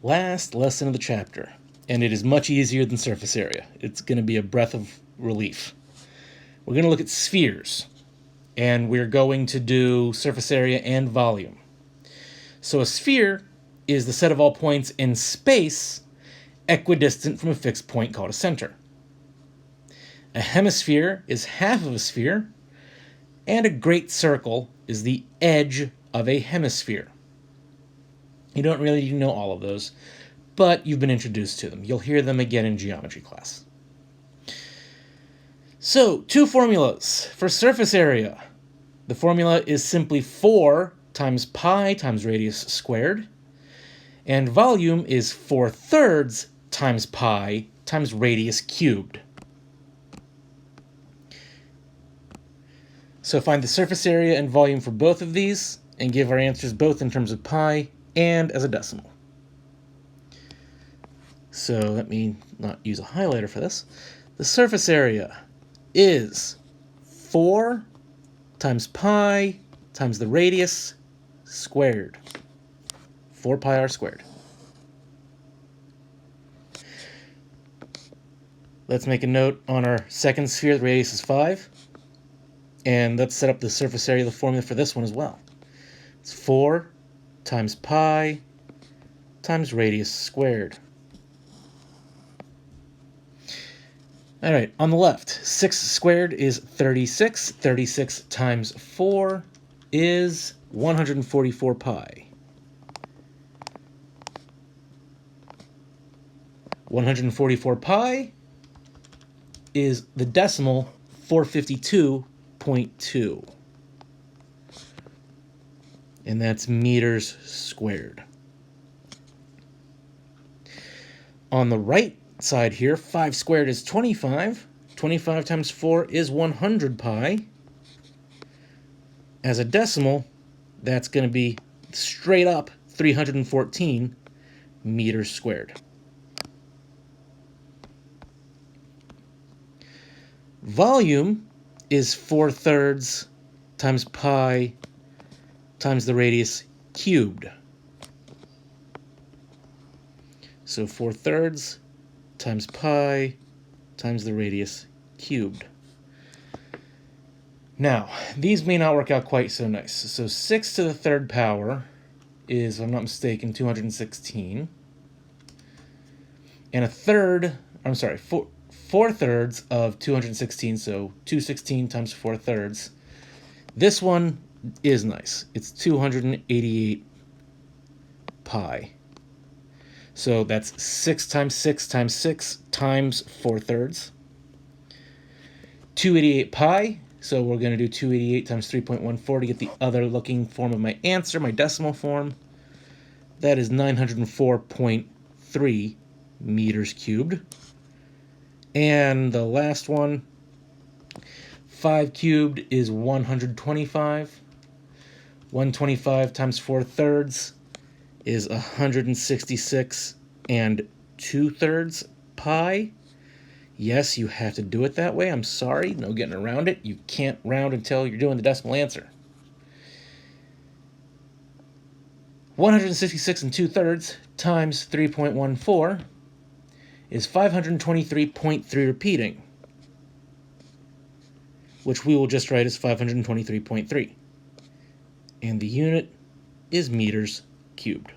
Last lesson of the chapter, and it is much easier than surface area. It's going to be a breath of relief. We're going to look at spheres, and we're going to do surface area and volume. So a sphere is the set of all points in space equidistant from a fixed point called a center. A hemisphere is half of a sphere, and a great circle is the edge of a hemisphere. You don't really know all of those, but you've been introduced to them. You'll hear them again in geometry class. So, two formulas for surface area. The formula is simply 4 times pi times radius squared, and volume is 4/3 times pi times radius cubed. So find the surface area and volume for both of these, and give our answers both in terms of pi and as a decimal. So let me not use a highlighter for this. The surface area is 4 times pi times the radius squared. 4 pi r squared. Let's make a note on our second sphere. The radius is 5. And let's set up the surface area, the formula for this one as well. It's 4 times pi times radius squared. All right, on the left, 6 squared is 36. 36 times 4 is 144 pi. 144 pi is the decimal 452.2. And that's meters squared. On the right side here, 5 squared is 25. 25 times 4 is 100 pi. As a decimal, that's going to be straight up 314 meters squared. Volume is 4/3 times pi times the radius cubed. So 4/3 times pi times the radius cubed. Now, these may not work out quite so nice. So 6 to the third power is, if I'm not mistaken, 216. And 4/3 of 216, so 216 times 4/3. This one is nice. It's 288 pi. So that's 6 times 6 times 6 times 4/3. 288 pi. So we're going to do 288 times 3.14 to get the other looking form of my answer, my decimal form. That is 904.3 meters cubed. And the last one, 5 cubed is 125. 125 times 4/3 is 166 and 2/3 pi. Yes, you have to do it that way. I'm sorry, no getting around it. You can't round until you're doing the decimal answer. 166 and 2/3 times 3.14 is 523.3 repeating, which we will just write as 523.3. And the unit is meters cubed.